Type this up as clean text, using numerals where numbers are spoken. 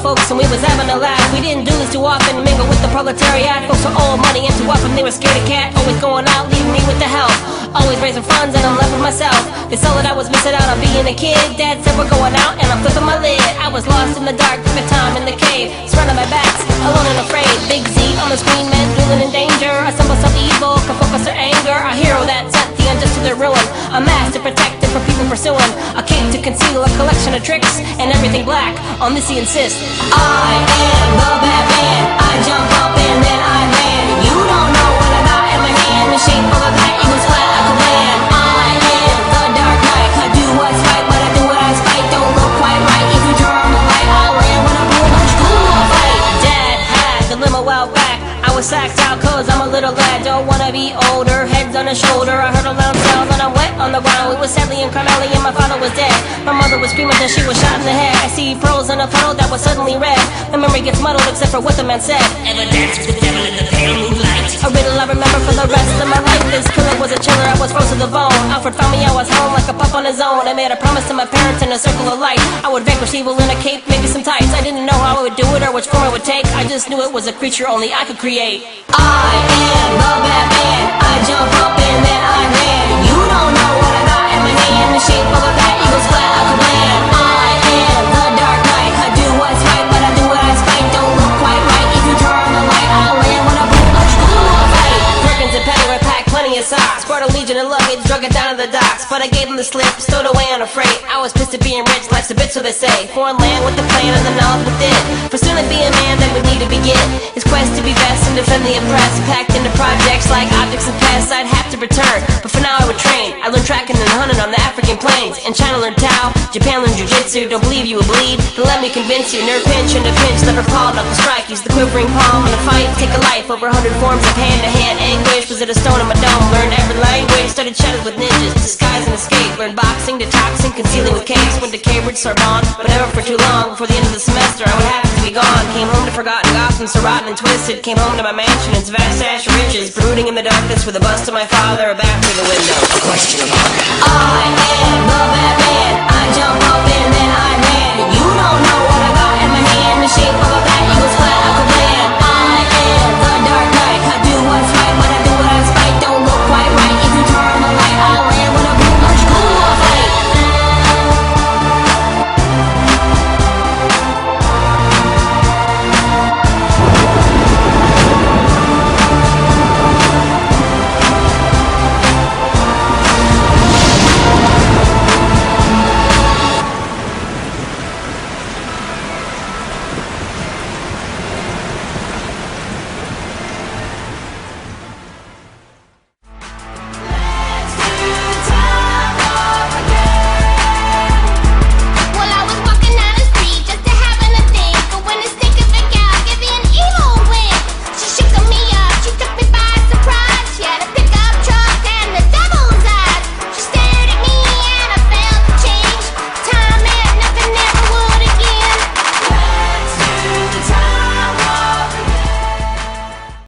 folks and we was having a laugh. We didn't do this too often, mingle with the proletariat. Folks were old money and too often they were scared of cat. Always going out, leaving me with the help. Always raising funds and I'm left with myself. They saw that I was missing out on being a kid. Dad said we're going out and I'm flipping my lid. I was lost in the dark, took a time in the cave, surrounded by bats, alone and afraid. Big Z on the screen meant feeling in danger. A symbol of evil, can focus their anger. A hero that sent the unjust to their ruin. A mask to protect them from people pursuing. A cape to conceal a collection of tricks. And everything black, on this he insists. I am the Batman. I jump up and then I land. You don't know what I got in my hand. The shape of a bat, you was flat like a man. I am the Dark Knight. I do what's right, but I do what I spite. Don't look quite right. If you draw on the light, I'll land when I pull much cool fight. Dad had the limo out back. I was sacked out cause I'm a little lad. Don't wanna be older, heads on his shoulder. I heard a loud sound and I'm wet on the ground. We was sadly and Carmelli and my father was dead. My mother was screaming that she was shot in the head. I see pearls in a puddle that was suddenly red. The memory gets muddled except for what the man said. Ever dance with the devil in the pale moonlight? A riddle I remember for the rest of my life. This killer was a chiller, I was froze to the bone. Alfred found me, I was home like a pup on his own. I made a promise to my parents in a circle of light. I would vanquish evil in a cape, maybe some tights. I didn't know how I would do it or which form I would take. I just knew it was a creature only I could create. I am the Batman. I jump up and then I land. You don't know what I got in my hand. The shape of a bat, you was flat like a man. I am the Dark Knight. I do what's right, but I do what I spite. Don't look quite right. If you draw on the light, I'll land when I pull much cool fight. Perkins and Penny packed plenty of socks. Brought a legion of luggage, drug it down to the docks. But I gave them the slip, stowed away on a freight. I was pissed at being rich, life's a bitch, so they say. Foreign land with the plan and the knowledge within. For soon to be a man that would need to begin his quest to be best and defend the oppressed. Packed into projects like objects of pests, I'd have to return. But for now I would train. I learned tracking and hunting on the African plains. In China learned Tao, Japan learned Jiu-Jitsu. Don't believe you will bleed, then let me convince you. Nerve pinch and a pinch, lever paw, knuckle strike. Use the quivering palm in a fight, take a life. Over 100 forms of hand-to-hand anguish. Was it a stone in my dome? Learned every language, started chatting with ninjas. Disguise and escape, learned boxing, detoxing, concealing with capes. Went to Cambridge, Sorbonne, but never for too long. Before the end of the semester I would have to be gone. Came home to forgotten Gotham, so rotten and twisted. Came home to my mansion, its vast ash of riches. Brooding in the darkness with a bust of my father, a bat through the window. A question of honor. I am the Batman.